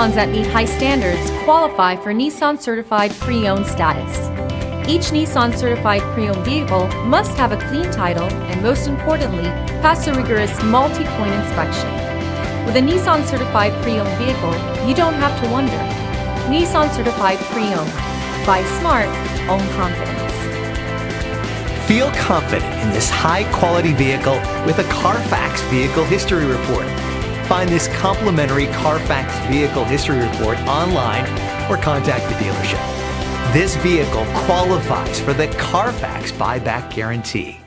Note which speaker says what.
Speaker 1: Nissans that meet high standards qualify for Nissan Certified Pre-Owned status. Each Nissan Certified Pre-Owned vehicle must have a clean title and, most importantly, pass a rigorous multi-point inspection. With a Nissan Certified Pre-Owned vehicle, you don't have to wonder. Nissan Certified Pre-Owned. Buy smart, own confidence.
Speaker 2: Feel confident in this high-quality vehicle with a CARFAX Vehicle History Report. Find this complimentary CARFAX Vehicle History Report online or contact the dealership. This vehicle qualifies for the CARFAX buyback guarantee.